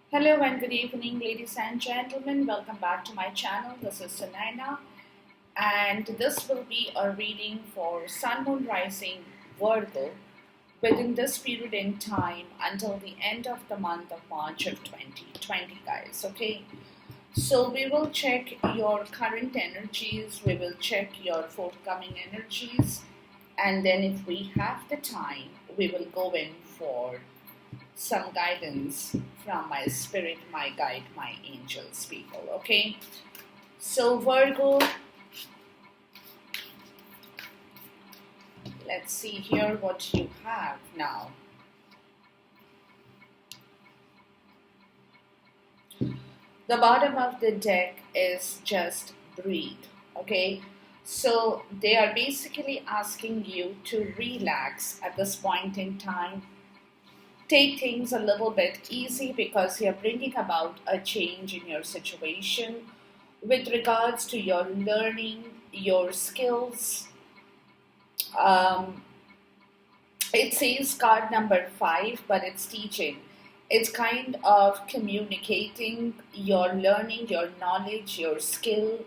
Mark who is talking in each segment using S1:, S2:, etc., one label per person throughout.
S1: Hello and good evening, ladies and gentlemen. Welcome back to my channel. This is Sunaina, and this will be a reading for Sun, Moon, Rising, Virgo within this period in time until the end of the month of March of 2020, guys. Okay, so we will check your current energies, we will check your forthcoming energies, and then if we have the time, we will go in for some guidance from my spirit, my guide, my angels, people. Okay, so Virgo, let's see here what you have now. The bottom of the deck is just breathe. Okay, so they are basically asking you to relax at this point in time. Take things a little bit easy because you're bringing about a change in your situation with regards to your learning, your skills. Um, it says card number 5, but it's teaching. It's kind of communicating your learning, your knowledge, your skill,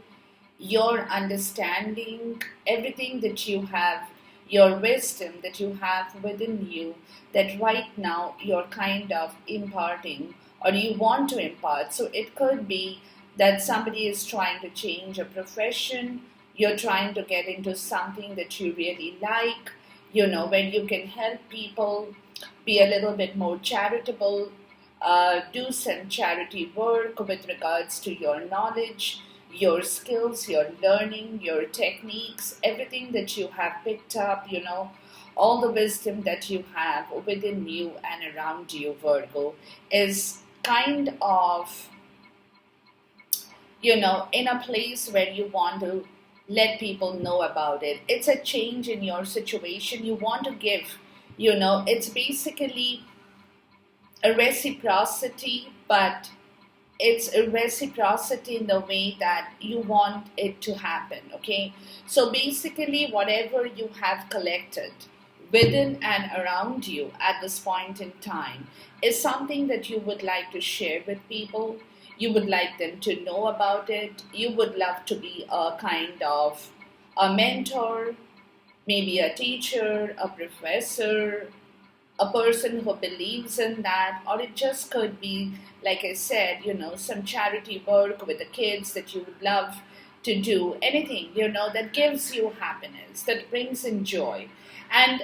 S1: your understanding, everything that you have, your wisdom that you have within you, that right now you're kind of imparting or you want to impart. So it could be that somebody is trying to change a profession, you're trying to get into something that you really like, when you can help people, be a little bit more charitable, do some charity work with regards to your knowledge, your skills, your learning, your techniques, everything that you have picked up, all the wisdom that you have within you and around you, Virgo, is kind of, in a place where you want to let people know about it. It's a change in your situation. You want to give, it's basically a reciprocity, but it's a reciprocity in the way that you want it to happen. Okay, so basically whatever you have collected within and around you at this point in time is something that you would like to share with people. You would like them to know about it. You would love to be a kind of a mentor, maybe a teacher, a professor, a person who believes in that, or it just could be, like I said, some charity work with the kids that you would love to do, anything, that gives you happiness, that brings in joy. And,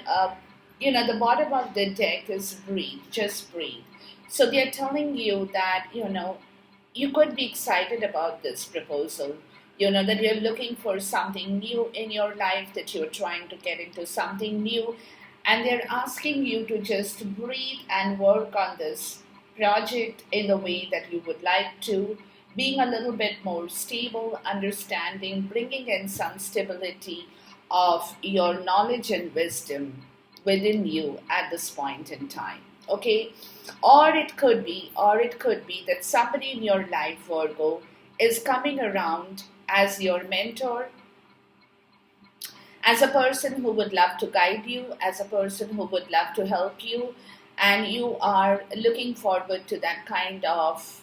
S1: the bottom of the deck is breathe, just breathe. So they're telling you that, you could be excited about this proposal. That you're looking for something new in your life, that you're trying to get into something new, and they're asking you to just breathe and work on this project in the way that you would like to, being a little bit more stable, understanding, bringing in some stability of your knowledge and wisdom within you at this point in time. Okay, or it could be that somebody in your life, Virgo, is coming around as your mentor, as a person who would love to guide you, as a person who would love to help you, and you are looking forward to that kind of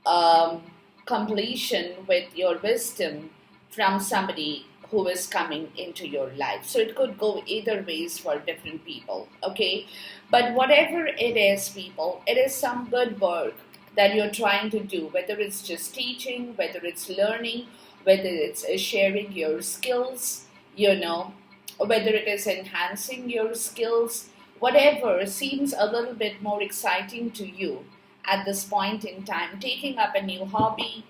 S1: um, completion with your wisdom from somebody who is coming into your life. So it could go either ways for different people, okay? But whatever it is, people, it is some good work that you're trying to do, whether it's just teaching, whether it's learning, whether it's sharing your skills, whether it is enhancing your skills, whatever seems a little bit more exciting to you at this point in time, taking up a new hobby,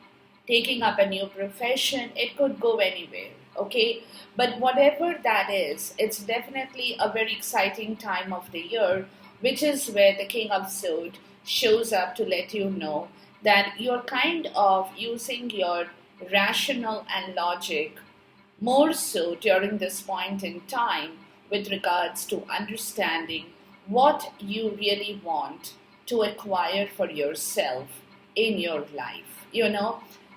S1: taking up a new profession, it could go anywhere, okay? But whatever that is, it's definitely a very exciting time of the year, which is where the King of Swords shows up to let you know that you're kind of using your rational and logic more so during this point in time with regards to understanding what you really want to acquire for yourself in your life.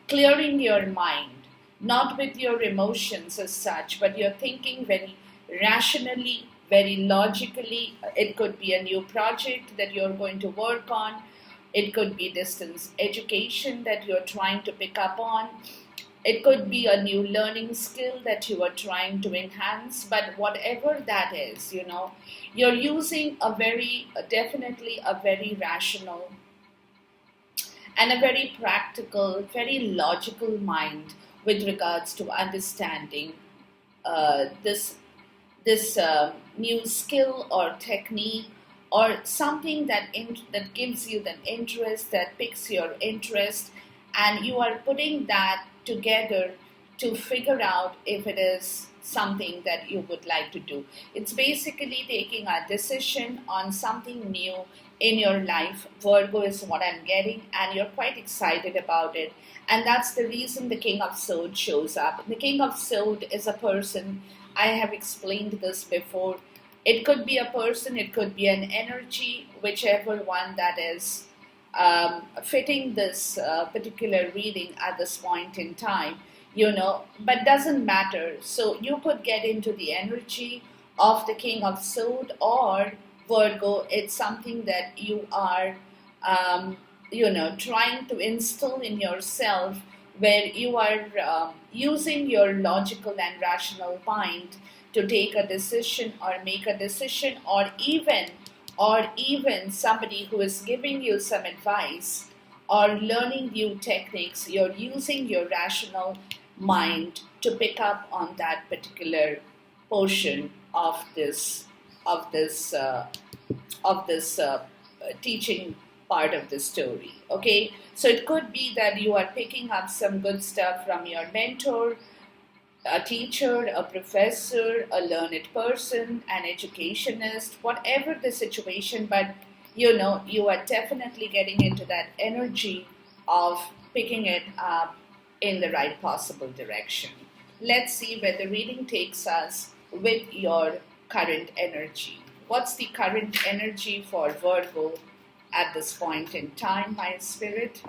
S1: Clearing your mind, not with your emotions as such, but you're thinking very rationally, very logically. It could be a new project that you're going to work on, It could be distance education that you're trying to pick up on. It could be a new learning skill that you are trying to enhance. But whatever that is, you're using definitely a very rational and a very practical, very logical mind with regards to understanding this new skill or technique, or something that gives you the interest, that picks your interest, and you are putting that together to figure out if it is something that you would like to do. It's basically taking a decision on something new in your life. Virgo is what I'm getting, and you're quite excited about it. And that's the reason the King of Swords shows up. The King of Swords is a person. I have explained this before. It could be a person, it could be an energy, whichever one that is fitting this particular reading at this point in time, but doesn't matter. So you could get into the energy of the King of Swords or Virgo. It's something that you are, trying to instill in yourself, where you are using your logical and rational mind to take a decision or make a decision, or even somebody who is giving you some advice or learning new techniques. You're using your rational mind to pick up on that particular portion of this teaching part of the story. Okay, so it could be that you are picking up some good stuff from your mentor, a teacher, a professor, a learned person, an educationist, whatever the situation. But you are definitely getting into that energy of picking it up in the right possible direction. Let's see where the reading takes us with your current energy. What's the current energy for Virgo at this point in time, my spirit?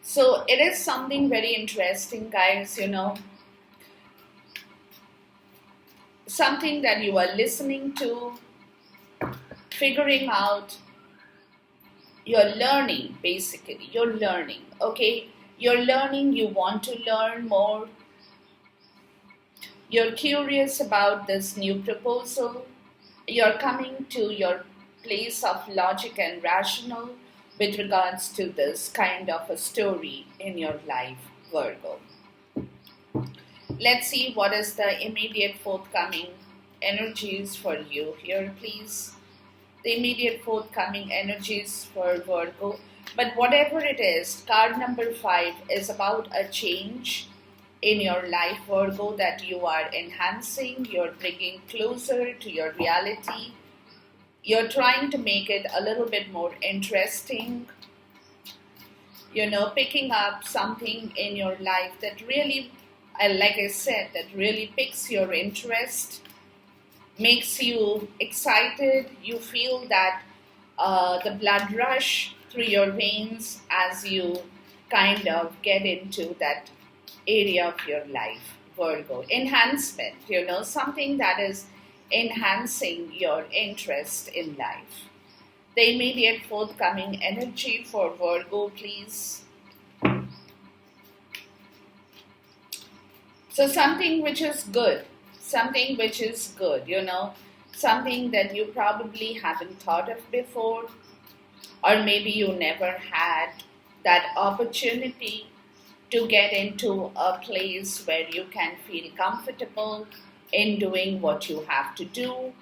S1: So it is something very interesting, guys, something that you are listening to, figuring out. You're learning, basically. You're learning, okay? You're learning, you want to learn more. You're curious about this new proposal. You're coming to your place of logic and rational with regards to this kind of a story in your life, Virgo. Let's see what is the immediate forthcoming energies for you here, please. The immediate forthcoming energies for Virgo. But whatever it is, card number 5 is about a change in your life, Virgo, that you are enhancing. You're bringing closer to your reality. You're trying to make it a little bit more interesting. Picking up something in your life that really, like I said, that really piques your interest, makes you excited. You feel that the blood rush through your veins as you kind of get into that area of your life, Virgo. Enhancement, something that is enhancing your interest in life. The immediate forthcoming energy for Virgo, please. So something which is good, something that you probably haven't thought of before, or maybe you never had that opportunity to get into a place where you can feel comfortable in doing what you have to do.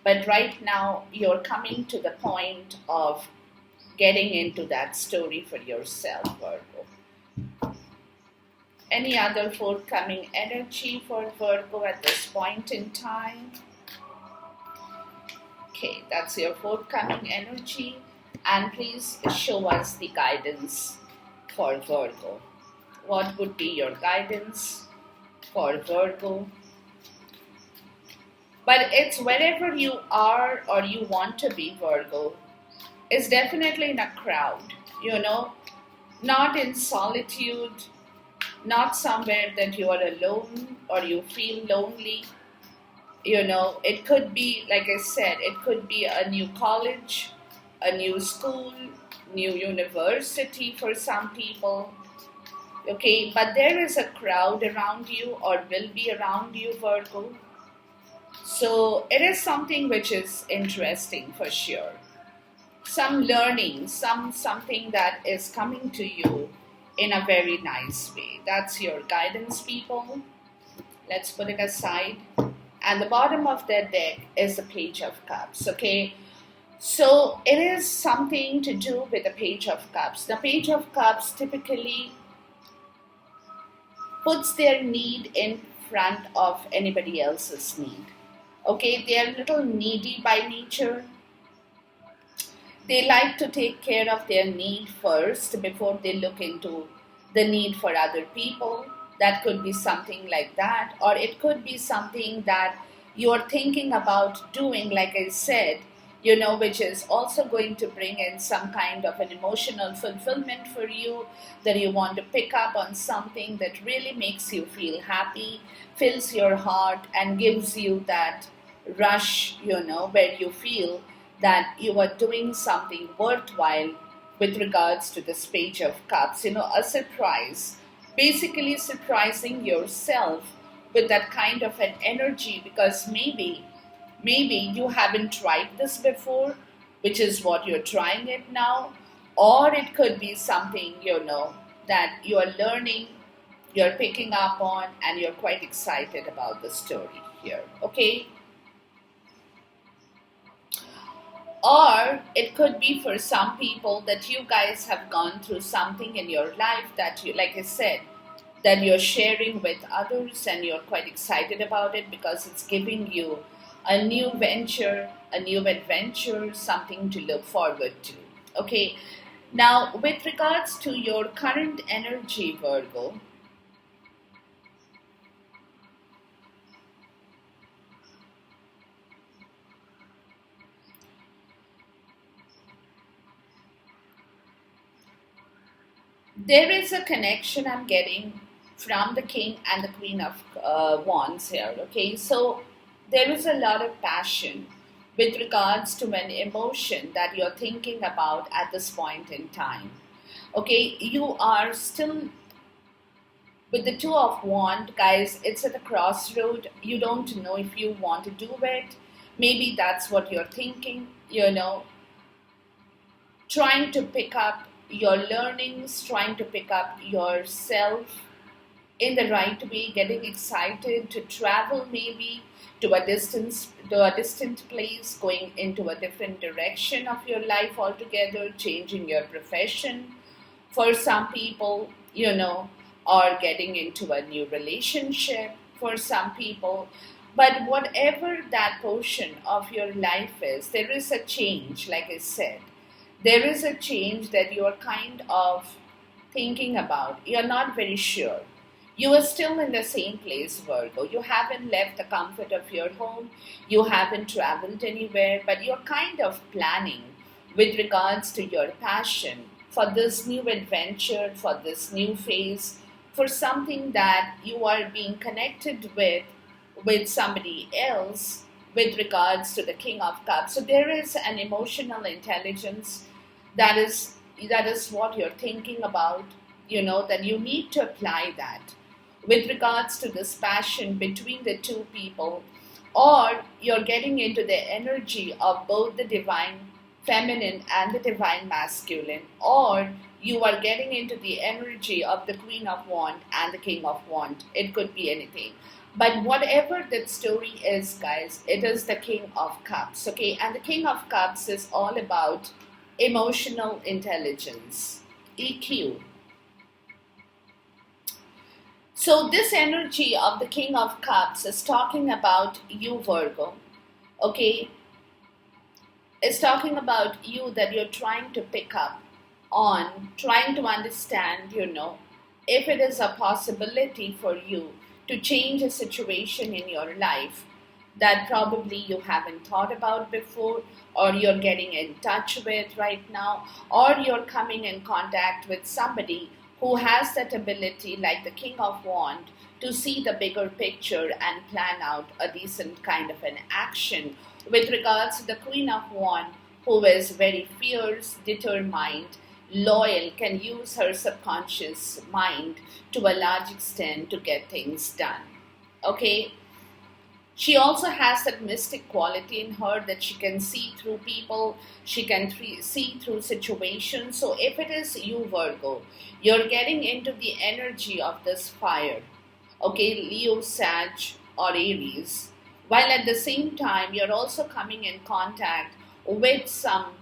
S1: But right now, you're coming to the point of getting into that story for yourself, Virgo. Any other forthcoming energy for Virgo at this point in time? Okay, that's your forthcoming energy. And please show us the guidance for Virgo. What would be your guidance for Virgo? But it's wherever you are or you want to be, Virgo. It's definitely in a crowd, not in solitude, not somewhere that you are alone or you feel lonely. It could be, like I said, it could be a new college, a new school, new university for some people. Okay, but there is a crowd around you or will be around you, Virgo. So it is something which is interesting for sure. Some learning, something that is coming to you in a very nice way. That's your guidance, people. Let's put it aside. And the bottom of the deck is the Page of Cups. Okay, so it is something to do with the Page of Cups. The Page of Cups typically puts their need in front of anybody else's need. Okay, they are a little needy by nature. They like to take care of their need first before they look into the need for other people. That could be something like that, or it could be something that you're thinking about doing, like I said, which is also going to bring in some kind of an emotional fulfillment for you, that you want to pick up on something that really makes you feel happy, fills your heart, and gives you that rush, where you feel that you are doing something worthwhile with regards to this Page of Cups, a surprise, basically surprising yourself with that kind of an energy, because maybe you haven't tried this before, which is what you're trying it now, or it could be something, that you're learning, you're picking up on, and you're quite excited about the story here, okay? Or it could be for some people that you guys have gone through something in your life that you, like I said, that you're sharing with others and you're quite excited about it because it's giving you a new venture, a new adventure, something to look forward to. Okay. Now, with regards to your current energy, Virgo, there is a connection I'm getting from the King and the Queen of Wands here. Okay, so there is a lot of passion with regards to an emotion that you're thinking about at this point in time. Okay, you are still with the Two of Wands, guys. It's at a crossroad. You don't know if you want to do it. Maybe that's what you're thinking. Trying to pick up your learnings, trying to pick up yourself in the right way, getting excited to travel maybe to a distant place, going into a different direction of your life altogether, changing your profession for some people, or getting into a new relationship for some people. But whatever that portion of your life is, there is a change, like I said. There is a change that you're kind of thinking about. You're not very sure. You are still in the same place, Virgo. You haven't left the comfort of your home. You haven't traveled anywhere, but you're kind of planning with regards to your passion for this new adventure, for this new phase, for something that you are being connected with somebody else with regards to the King of Cups. So there is an emotional intelligence that is what you're thinking about, that you need to apply that with regards to this passion between the two people, or you're getting into the energy of both the divine feminine and the divine masculine, or you are getting into the energy of the Queen of Wands and the King of Wands. It could be anything. But whatever that story is, guys, it is the King of Cups, okay? And the King of Cups is all about emotional intelligence, EQ. So this energy of the King of Cups is talking about you, Virgo, okay? It's talking about you, that you're trying to pick up on, trying to understand, if it is a possibility for you to change a situation in your life that probably you haven't thought about before, or you're getting in touch with right now, or you're coming in contact with somebody who has that ability, like the King of Wands, to see the bigger picture and plan out a decent kind of an action. With regards to the Queen of Wands, who is very fierce, determined, loyal, can use her subconscious mind to a large extent to get things done. Okay, she also has that mystic quality in her that she can see through people, she can see through situations. So, if it is you, Virgo, you're getting into the energy of this fire, okay, Leo, Sag, or Aries, while at the same time you're also coming in contact with some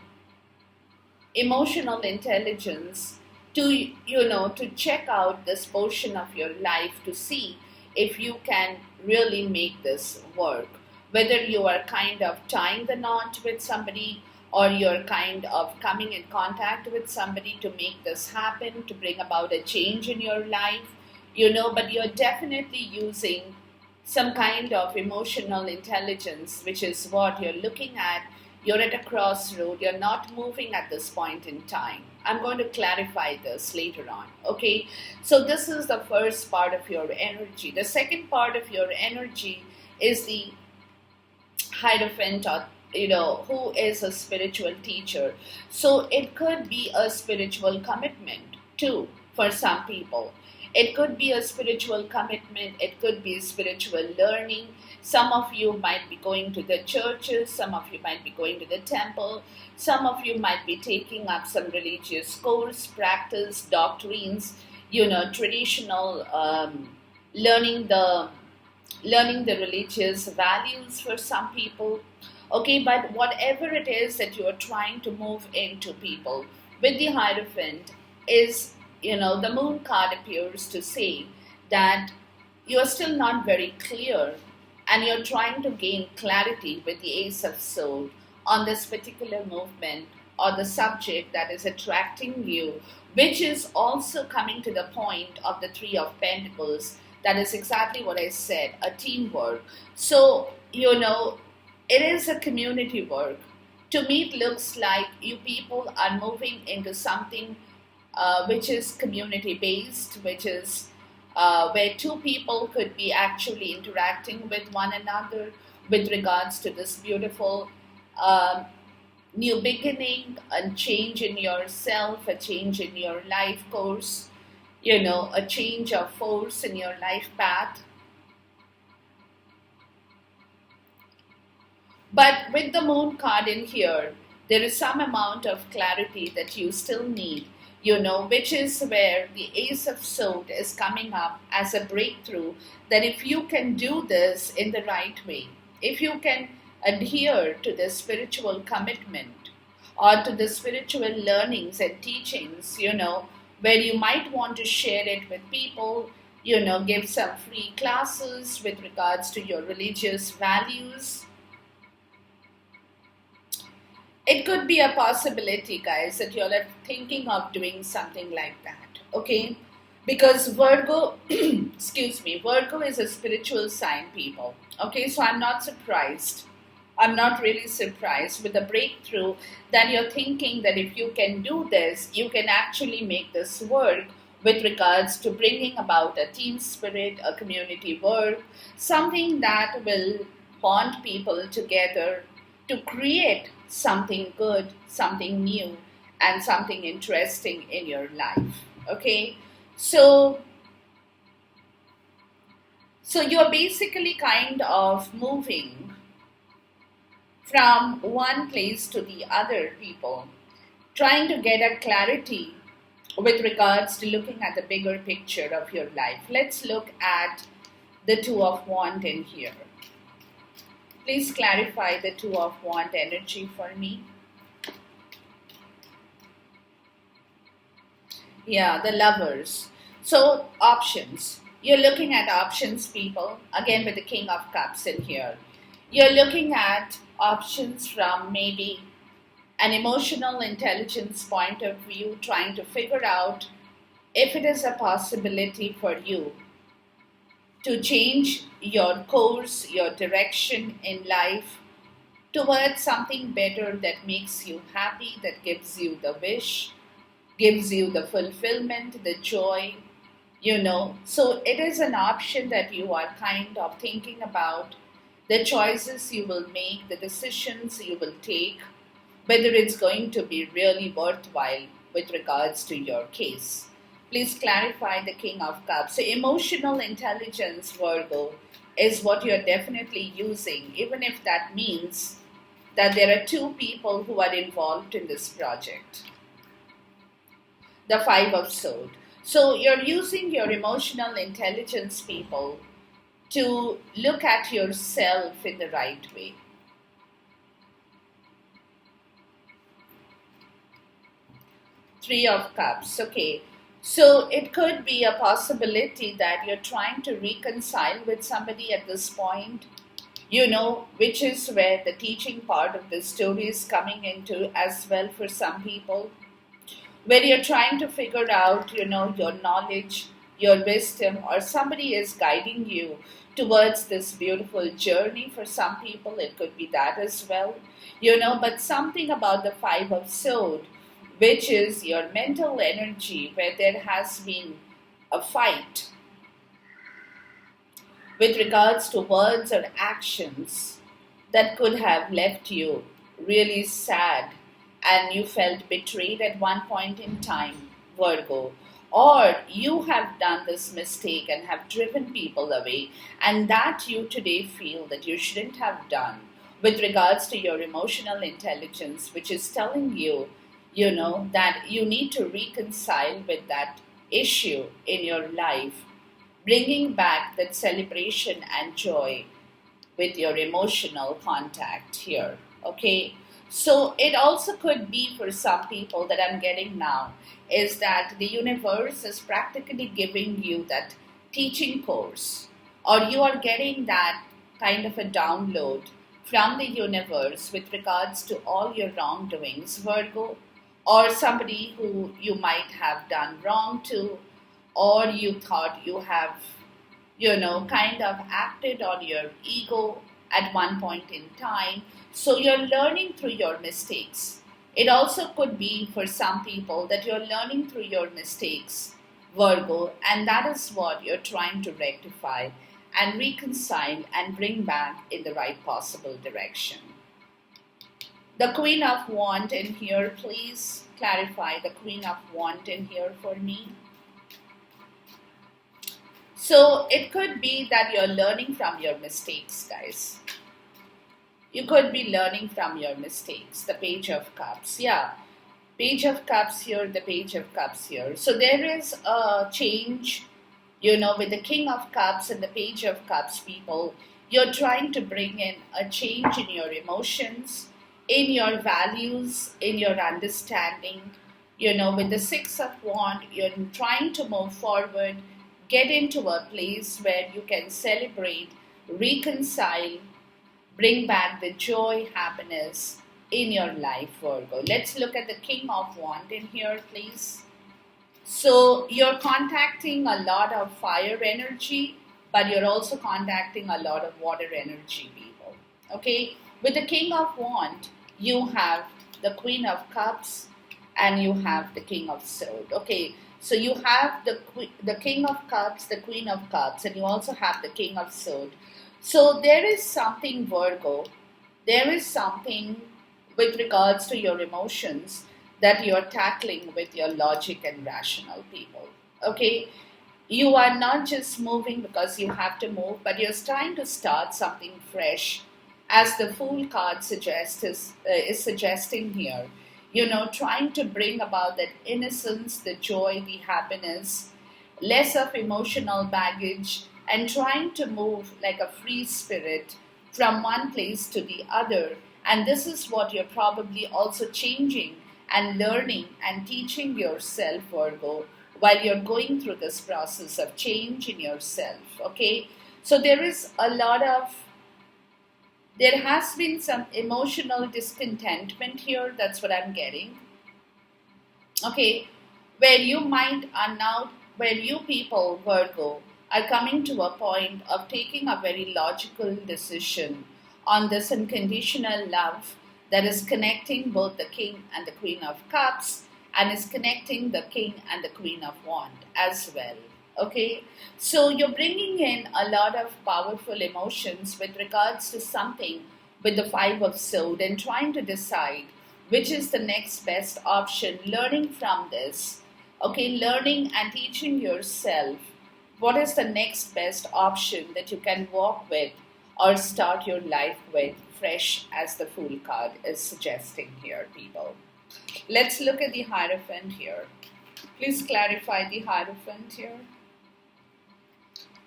S1: emotional intelligence to, to check out this portion of your life to see if you can really make this work, whether you are kind of tying the knot with somebody or you're kind of coming in contact with somebody to make this happen, to bring about a change in your life, but you're definitely using some kind of emotional intelligence, which is what you're looking at. You're at a crossroad, you're not moving at this point in time. I'm going to clarify this later on. Okay, so this is the first part of your energy. The second part of your energy is the Hierophant, or who is a spiritual teacher. So it could be a spiritual commitment too for some people. It could be a spiritual commitment, it could be spiritual learning. Some of you might be going to the churches, some of you might be going to the temple, some of you might be taking up some religious course, practice, doctrines, traditional, learning the religious values for some people. Okay, but whatever it is that you are trying to move into, people, with the Hierophant is, the Moon card appears to say that you are still not very clear and you're trying to gain clarity with the Ace of Swords on this particular movement or the subject that is attracting you, which is also coming to the point of the Three of Pentacles. That is exactly what I said, a teamwork. So, it is a community work. To me, it looks like you people are moving into something which is community based, which is where two people could be actually interacting with one another with regards to this beautiful new beginning, a change in yourself, a change in your life course, a change of force in your life path. But with the Moon card in here, there is some amount of clarity that you still need, which is where the Ace of Swords is coming up as a breakthrough, that if you can do this in the right way, if you can adhere to the spiritual commitment or to the spiritual learnings and teachings, where you might want to share it with people, give some free classes with regards to your religious values. It could be a possibility, guys, that you're thinking of doing something like that, okay? Because Virgo, excuse me, Virgo is a spiritual sign, people, okay? So I'm not surprised. I'm not really surprised with the breakthrough that you're thinking that if you can do this, you can actually make this work with regards to bringing about a team spirit, a community work, something that will bond people together to create something good, something new, and something interesting in your life. Okay, so you're basically kind of moving from one place to the other, people, trying to get a clarity with regards to looking at the bigger picture of your life. Let's look at the Two of Wands in here. Please clarify the Two of Wands energy for me. Yeah, the Lovers. So, options. You're looking at options, people. Again, with the King of Cups in here. You're looking at options from maybe an emotional intelligence point of view, trying to figure out if it is a possibility for you to change your course, your direction in life towards something better that makes you happy, that gives you the wish, gives you the fulfillment, the joy, So it is an option that you are kind of thinking about, the choices you will make, the decisions you will take, whether it's going to be really worthwhile with regards to your case. Please clarify the King of Cups. So, emotional intelligence, Virgo, is what you're definitely using, even if that means that there are two people who are involved in this project. The Five of Swords. So, you're using your emotional intelligence, people, to look at yourself in the right way. Three of Cups. Okay. So it could be a possibility that you're trying to reconcile with somebody at this point, which is where the teaching part of the story is coming into as well for some people, where you're trying to figure out, your knowledge, your wisdom, or somebody is guiding you towards this beautiful journey. For some people, it could be that as well, but something about the Five of Swords, which is your mental energy, where there has been a fight with regards to words or actions that could have left you really sad and you felt betrayed at one point in time, Virgo. Or you have done this mistake and have driven people away, and that you today feel that you shouldn't have done with regards to your emotional intelligence, which is telling you, that you need to reconcile with that issue in your life, bringing back that celebration and joy with your emotional contact here. Okay, so it also could be for some people that I'm getting now is that the universe is practically giving you that teaching course, or you are getting that kind of a download from the universe with regards to all your wrongdoings, Virgo, or somebody who you might have done wrong to, or you thought you have, kind of acted on your ego at one point in time. So you're learning through your mistakes. It also could be for some people that you're learning through your mistakes, Virgo, and that is what you're trying to rectify and reconcile and bring back in the right possible direction. The Queen of Wands in here, please clarify the Queen of Wands in here for me. So it could be that you're learning from your mistakes, guys. You could be learning from your mistakes. The Page of Cups. Yeah. Page of Cups here, the Page of Cups here. So there is a change, with the King of Cups and the Page of Cups, people. You're trying to bring in a change in your emotions, in your values, in your understanding. With the Six of Wands, you're trying to move forward, get into a place where you can celebrate, reconcile, bring back the joy, happiness in your life, Virgo. Let's look at the King of Wands in here, please. So you're contacting a lot of fire energy, but you're also contacting a lot of water energy, people. Okay? With the King of Wands, you have the Queen of Cups and you have the King of Swords. Okay? So you have the King of Cups, the Queen of Cups, and you also have the King of Swords. So there is something, Virgo, there is something with regards to your emotions that you're tackling with your logic and rational, people. Okay? You are not just moving because you have to move, but you're trying to start something fresh, as the Fool card is suggesting here. Trying to bring about that innocence, the joy, the happiness, less of emotional baggage, and trying to move like a free spirit from one place to the other. And this is what you're probably also changing and learning and teaching yourself, Virgo, while you're going through this process of change in yourself. Okay? So there has been some emotional discontentment here. That's what I'm getting. Okay, where you people, Virgo, are coming to a point of taking a very logical decision on this unconditional love that is connecting both the King and the Queen of Cups and is connecting the King and the Queen of Wands as well. Okay, so you're bringing in a lot of powerful emotions with regards to something with the Five of Swords and trying to decide which is the next best option. Learning from this, okay, learning and teaching yourself what is the next best option that you can walk with or start your life with, fresh as the Fool card is suggesting here, people. Let's look at the Hierophant here. Please clarify the Hierophant here.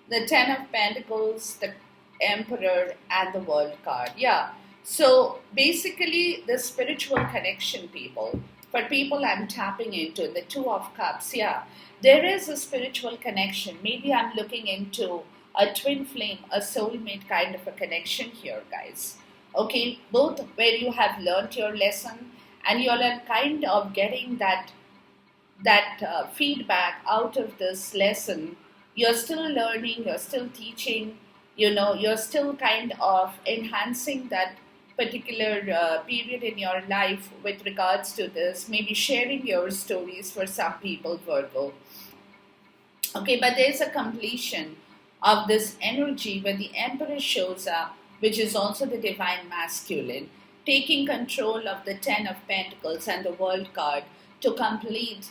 S1: The Ten of Pentacles, the Emperor, and the World card. Yeah. So basically, the spiritual connection, people, for people I'm tapping into, the Two of Cups, yeah, there is a spiritual connection. Maybe I'm looking into a twin flame, a soulmate kind of a connection here, guys. Okay, both where you have learned your lesson and you're kind of getting that feedback out of this lesson. You're still learning, you're still teaching, you're still kind of enhancing that particular period in your life with regards to this, maybe sharing your stories for some people, Virgo. Okay, but there's a completion of this energy where the Emperor shows up, which is also the divine masculine, taking control of the Ten of Pentacles and the World card to complete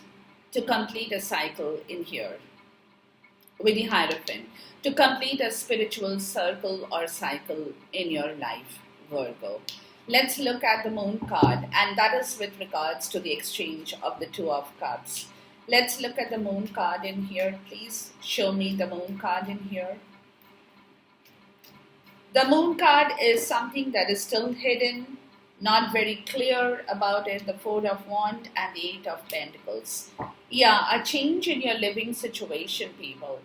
S1: a cycle in here with the Hierophant, to complete a spiritual circle or cycle in your life, Virgo. Let's look at the Moon card, and that is with regards to the exchange of the Two of Cups. Let's look at the Moon card in here. Please show me the Moon card in here. The Moon card is something that is still hidden, not very clear about it. The Four of Wands and the Eight of Pentacles. Yeah, a change in your living situation, people.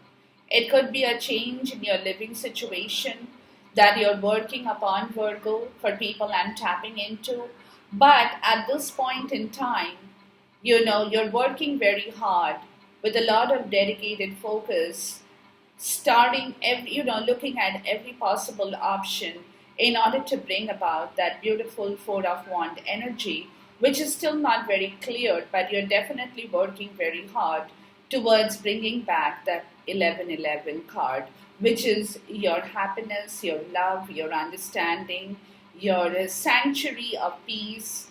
S1: It could be a change in your living situation that you're working upon, Virgo, for people I'm tapping into. But at this point in time, you're working very hard with a lot of dedicated focus, starting looking at every possible option in order to bring about that beautiful Four of Wands energy, which is still not very clear, but you're definitely working very hard towards bringing back that 1111 card, which is your happiness, your love, your understanding, your sanctuary of peace,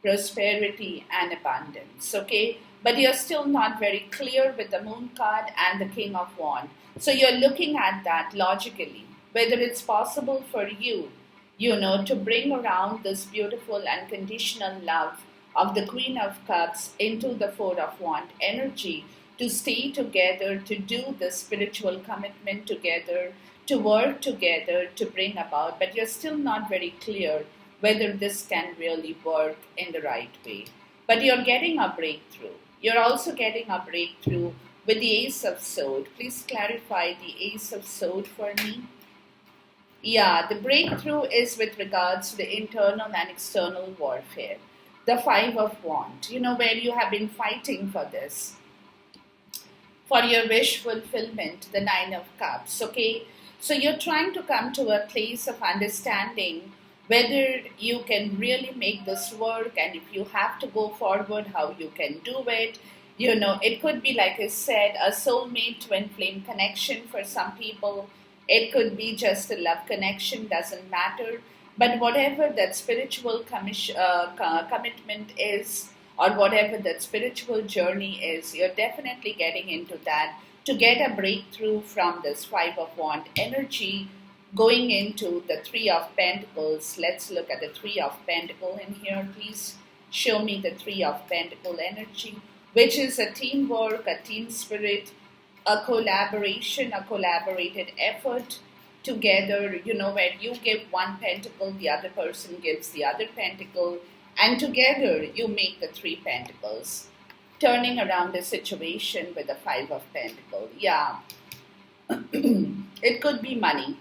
S1: prosperity, and abundance. Okay, but you're still not very clear with the Moon card and the King of Wands. So you're looking at that logically, whether it's possible for you, to bring around this beautiful unconditional love of the Queen of Cups into the Four of Wands energy, to stay together, to do the spiritual commitment together, to work together, to bring about. But you're still not very clear whether this can really work in the right way. But you're getting a breakthrough. You're also getting a breakthrough with the Ace of Swords. Please clarify the Ace of Swords for me. Yeah, the breakthrough is with regards to the internal and external warfare. The Five of Wands, where you have been fighting for this, for your wish fulfillment, the Nine of Cups, okay? So you're trying to come to a place of understanding whether you can really make this work, and if you have to go forward, how you can do it. It could be, like I said, a soulmate twin flame connection for some people. It could be just a love connection, doesn't matter. But whatever that spiritual commitment is, or whatever that spiritual journey is, you're definitely getting into that to get a breakthrough from this Five of Wands energy going into the Three of Pentacles. Let's look at the Three of Pentacles in here. Please show me the Three of Pentacles energy, which is a teamwork, a team spirit, a collaboration, a collaborated effort together, where you give one pentacle, the other person gives the other pentacle, and together you make the Three Pentacles, turning around the situation with the Five of Pentacles. Yeah, it could be money.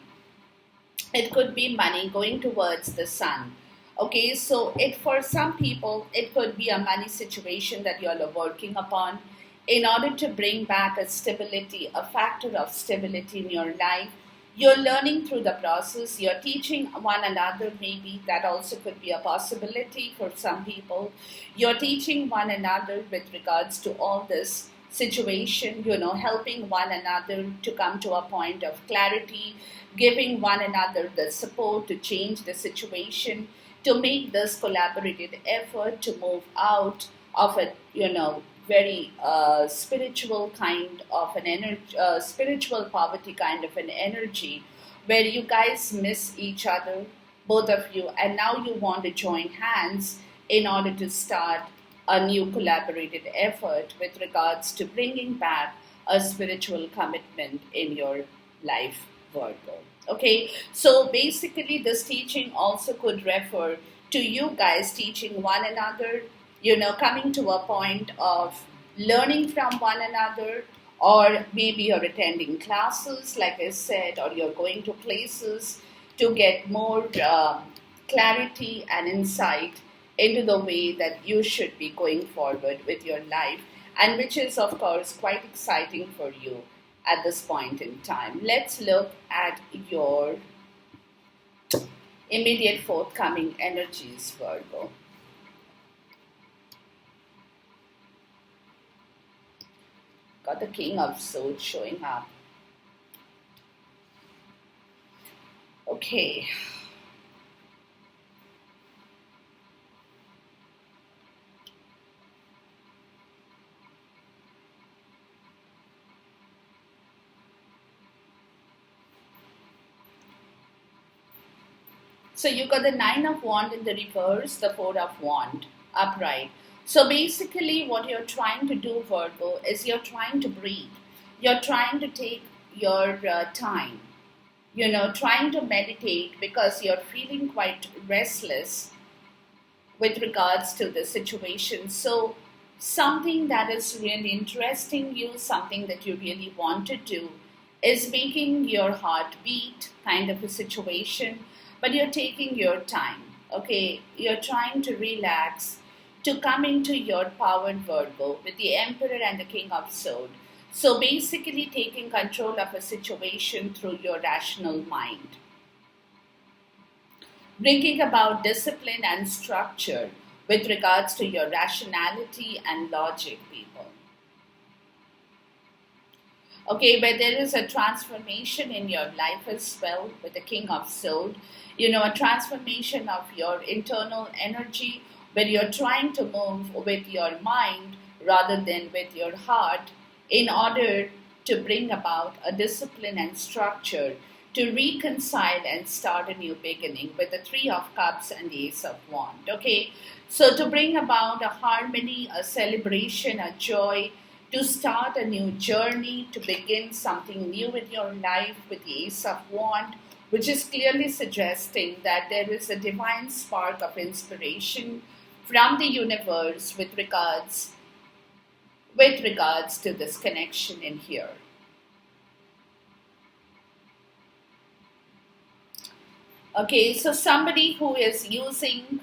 S1: It could be money going towards the sun. Okay, so for some people, it could be a money situation that you're working upon in order to bring back a stability, a factor of stability in your life. You're learning through the process. You're teaching one another, maybe that also could be a possibility for some people. You're teaching one another with regards to all this situation, helping one another to come to a point of clarity, giving one another the support to change the situation, to make this collaborative effort to move out of a, very spiritual kind of an energy, spiritual poverty kind of an energy, where you guys miss each other, both of you, and now you want to join hands in order to start a new collaborative effort with regards to bringing back a spiritual commitment in your life, Virgo. Okay, so basically, this teaching also could refer to you guys teaching one another, coming to a point of learning from one another, or maybe you're attending classes, like I said, or you're going to places to get more clarity and insight into the way that you should be going forward with your life, and which is, of course, quite exciting for you at this point in time. Let's look at your immediate forthcoming energies, Virgo. Got the King of Swords showing up. Okay. So you got the Nine of Wands in the reverse, the Four of Wands upright. So basically what you're trying to do, Virgo, is you're trying to breathe. You're trying to take your time, trying to meditate because you're feeling quite restless with regards to the situation. So something that is really interesting you, something that you really want to do, is making your heart beat kind of a situation, but you're taking your time. Okay, you're trying to relax, to come into your power, Virgo, with the Emperor and the King of Swords. So basically taking control of a situation through your rational mind, bringing about discipline and structure with regards to your rationality and logic, people. Okay, where there is a transformation in your life as well with the King of Swords, a transformation of your internal energy, where you're trying to move with your mind rather than with your heart in order to bring about a discipline and structure to reconcile and start a new beginning with the Three of Cups and the Ace of Wands. Okay, so to bring about a harmony, a celebration, a joy, to start a new journey, to begin something new in your life with the Ace of Wands, which is clearly suggesting that there is a divine spark of inspiration from the universe with regards to this connection in here. Okay, so somebody who is using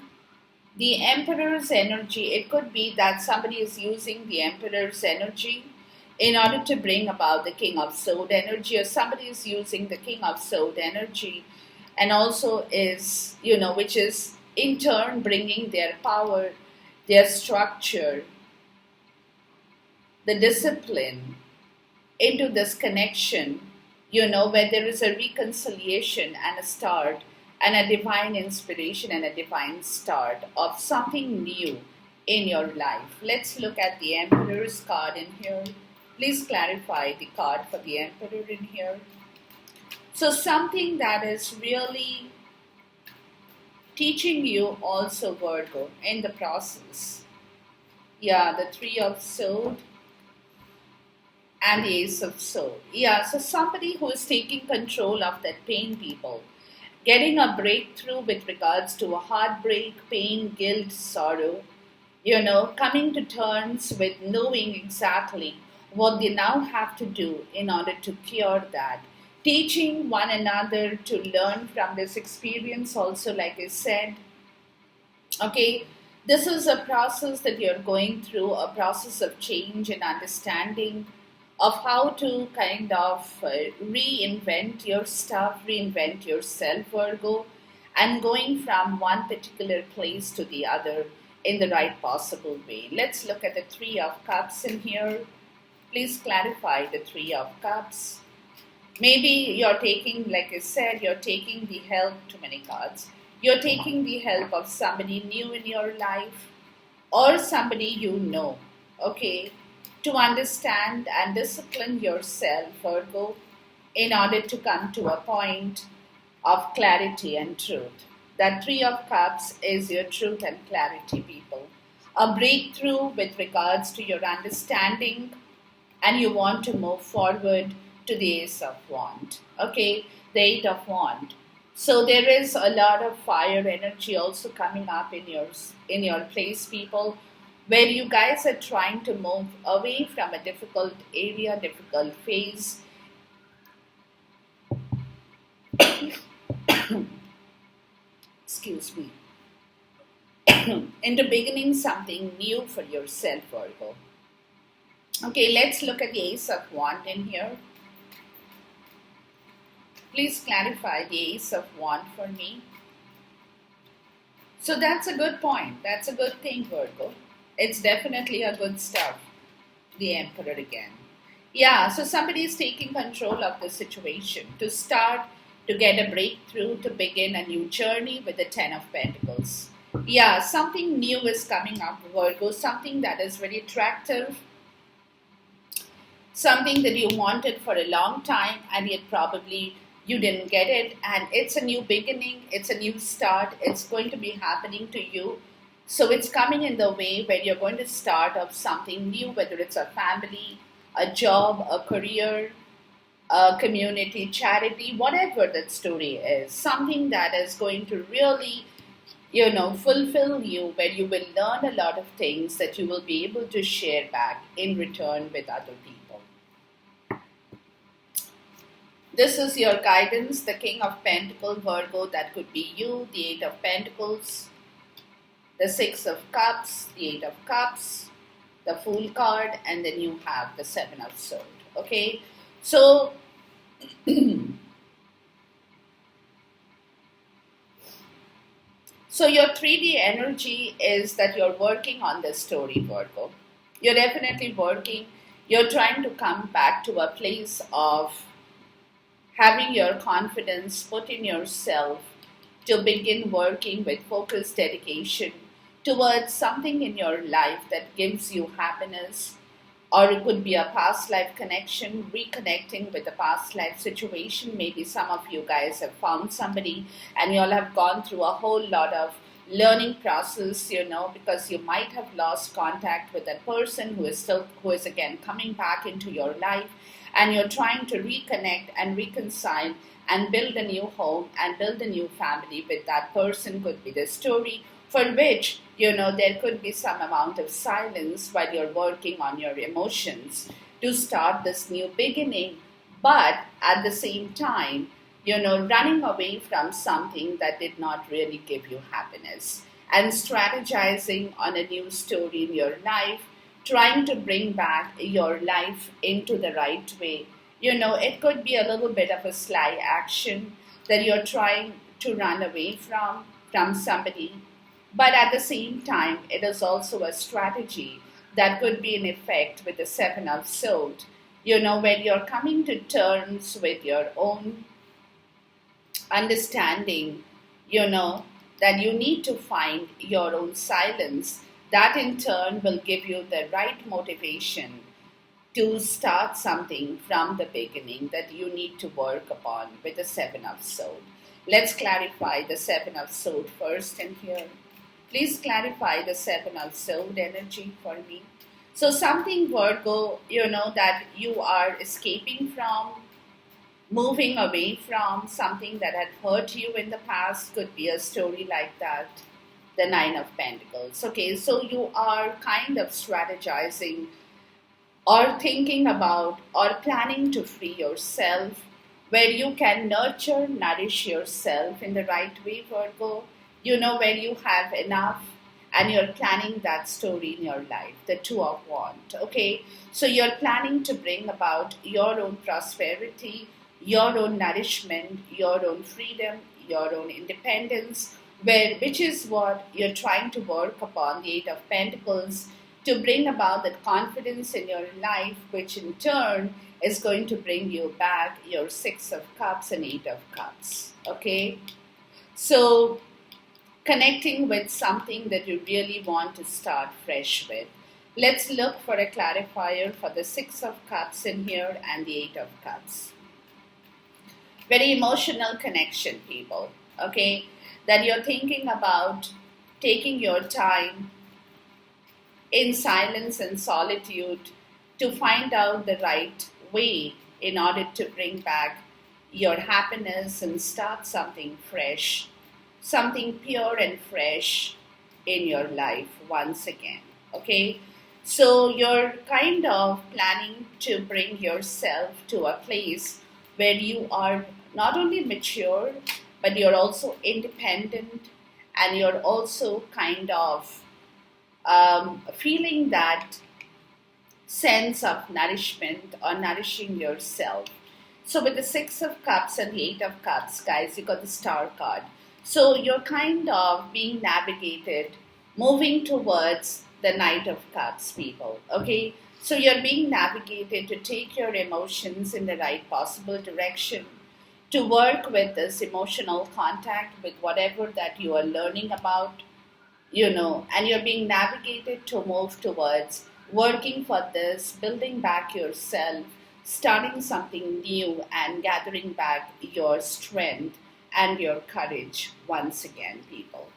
S1: the Emperor's energy, it could be that somebody is using the Emperor's energy in order to bring about the King of Swords energy, or somebody is using the King of Swords energy and also is, which is in turn bringing their power, their structure, the discipline into this connection, where there is a reconciliation and a start and a divine inspiration and a divine start of something new in your life. Let's look at the Emperor's card in here. Please clarify the card for the Emperor in here. So something that is really teaching you also, Virgo, in the process. Yeah, the Three of Swords and the Ace of Swords. Yeah, so somebody who is taking control of that pain, people. Getting a breakthrough with regards to a heartbreak, pain, guilt, sorrow. Coming to terms with knowing exactly what they now have to do in order to cure that. Teaching one another to learn from this experience also, like I said. Okay, this is a process that you're going through, a process of change and understanding of how to kind of reinvent your stuff, reinvent yourself, Virgo, and going from one particular place to the other in the right possible way. Let's look at the Three of Cups in here. Please clarify the Three of Cups. Maybe you're taking, like I said, you're taking the help, too many cards. You're taking the help of somebody new in your life or somebody you know, okay, to understand and discipline yourself, Virgo, in order to come to a point of clarity and truth. That Three of Cups is your truth and clarity, people. A breakthrough with regards to your understanding, and you want to move forward to the Ace of Wand. Okay, the Eight of Wand. So there is a lot of fire energy also coming up in your place, people, where you guys are trying to move away from a difficult area, difficult phase. Excuse me. Into beginning something new for yourself, Virgo. Okay, let's look at the Ace of Wand in here. Please clarify the Ace of Wand for me. So that's a good point. That's a good thing, Virgo. It's definitely a good stuff. The Emperor again. Yeah, so somebody is taking control of the situation to start, to get a breakthrough, to begin a new journey with the Ten of Pentacles. Yeah, something new is coming up, Virgo. Something that is very attractive, something that you wanted for a long time and yet probably you didn't get it, and it's a new beginning, it's a new start, it's going to be happening to you. So it's coming in the way where you're going to start off something new, whether it's a family, a job, a career, a community, charity, whatever that story is, something that is going to really, fulfill you, where you will learn a lot of things that you will be able to share back in return with other people. This is your guidance, the King of Pentacles, Virgo, that could be you, the Eight of Pentacles, the Six of Cups, the Eight of Cups, the Fool card, and then you have the Seven of Swords. Okay, so so your 3D energy is that you're working on this story, Virgo. You're definitely working. You're trying to come back to a place of having your confidence put in yourself to begin working with focused dedication towards something in your life that gives you happiness, or it could be a past life connection, reconnecting with a past life situation. Maybe some of you guys have found somebody and you all have gone through a whole lot of learning process, because you might have lost contact with that person who is again coming back into your life, and you're trying to reconnect and reconcile and build a new home and build a new family with that person. Could be the story for which, there could be some amount of silence while you're working on your emotions to start this new beginning, but at the same time, running away from something that did not really give you happiness and strategizing on a new story in your life, trying to bring back your life into the right way. It could be a little bit of a sly action that you're trying to run away from somebody, but at the same time, it is also a strategy that could be in effect with the Seven of Swords, where you're coming to terms with your own understanding, that you need to find your own silence. That in turn will give you the right motivation to start something from the beginning that you need to work upon with the Seven of Swords. Let's clarify the Seven of Swords first in here. Please clarify the Seven of Swords energy for me. So something, Virgo, that you are escaping from, moving away from, something that had hurt you in the past, could be a story like that. The Nine of Pentacles. Okay, so you are kind of strategizing or thinking about or planning to free yourself, where you can nurture, nourish yourself in the right way, Virgo, where you have enough and you're planning that story in your life, the Two of Wands. Okay, so you're planning to bring about your own prosperity, your own nourishment, your own freedom, your own independence, which is what you're trying to work upon, the Eight of Pentacles, to bring about that confidence in your life, which in turn is going to bring you back your Six of Cups and Eight of Cups. Okay? So, connecting with something that you really want to start fresh with. Let's look for a clarifier for the Six of Cups in here and the Eight of Cups. Very emotional connection, people. Okay? That you're thinking about taking your time in silence and solitude to find out the right way in order to bring back your happiness and start something fresh, something pure and fresh in your life once again. Okay? So you're kind of planning to bring yourself to a place where you are not only mature, but you're also independent and you're also kind of feeling that sense of nourishment or nourishing yourself. So with the Six of Cups and the Eight of Cups, guys, you got the Star card. So you're kind of being navigated, moving towards the Knight of Cups, people. Okay? So you're being navigated to take your emotions in the right possible direction, to work with this emotional contact with whatever that you are learning about, and you're being navigated to move towards working for this, building back yourself, starting something new, and gathering back your strength and your courage once again, people.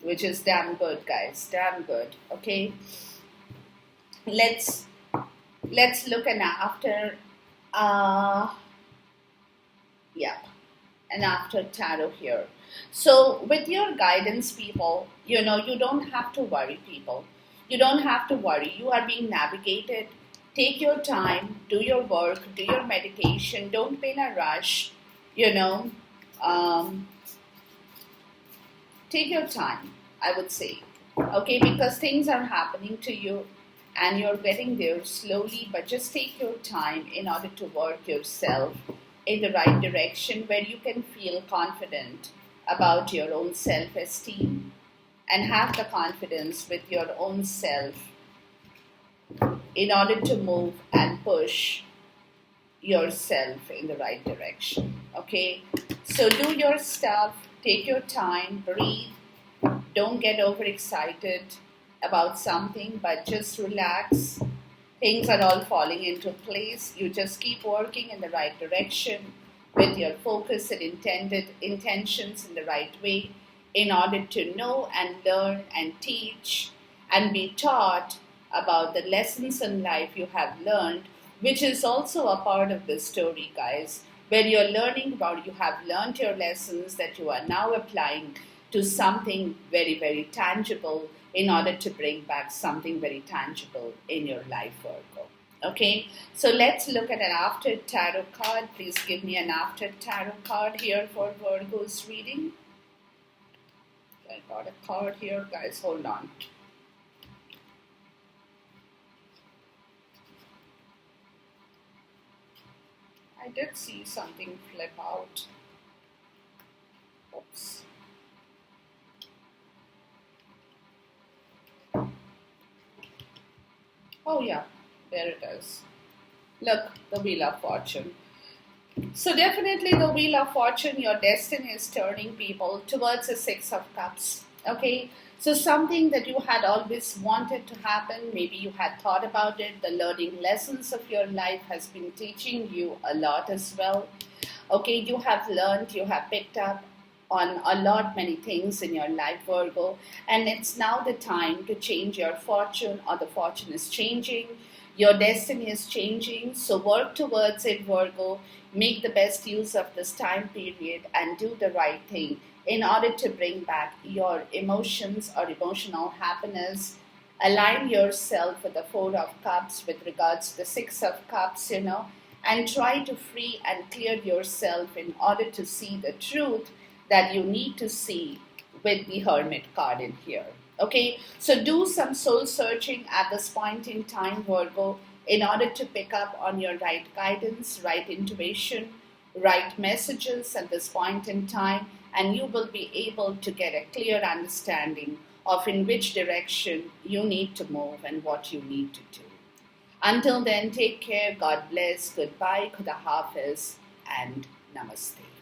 S1: Which is damn good, guys. Damn good. Okay. Let's look and after. Yeah, and after tarot here. So, with your guidance, people, you don't have to worry, people. You don't have to worry. You are being navigated. Take your time, do your work, do your meditation. Don't be in a rush, you know. Um, Take your time, I would say. Okay, because things are happening to you and you're getting there slowly, but just take your time in order to work yourself in the right direction where you can feel confident about your own self esteem and have the confidence with your own self in order to move and push yourself in the right direction. Okay, so do your stuff, take your time, breathe, don't get overexcited about something, but just relax. Things are all falling into place. You just keep working in the right direction with your focus and intended intentions in the right way in order to know and learn and teach and be taught about the lessons in life you have learned, which is also a part of the story, guys, where you're learning about you have learned your lessons that you are now applying to something very, very tangible in order to bring back something very tangible in your life, Virgo. Okay, so let's look at an after tarot card. Please give me an after tarot card here for Virgo's reading. I got a card here, guys. Hold on. I did see something flip out. Oops. Oh yeah, there it is. Look, the Wheel of Fortune. So definitely the Wheel of Fortune, your destiny is turning, people, towards the Six of Cups. Okay, so something that you had always wanted to happen, maybe you had thought about it, the learning lessons of your life has been teaching you a lot as well. Okay, you have learned, you have picked up on a lot many things in your life, Virgo, and it's now the time to change your fortune, or the fortune is changing, your destiny is changing. So work towards it, Virgo. Make the best use of this time period and do the right thing in order to bring back your emotions or emotional happiness. Align yourself with the Four of Cups with regards to the Six of Cups, and try to free and clear yourself in order to see the truth that you need to see with the Hermit card in here. Okay, so do some soul searching at this point in time, Virgo, in order to pick up on your right guidance, right intuition, right messages at this point in time, and you will be able to get a clear understanding of in which direction you need to move and what you need to do. Until then, take care, God bless, goodbye, Khuda Hafiz, and Namaste.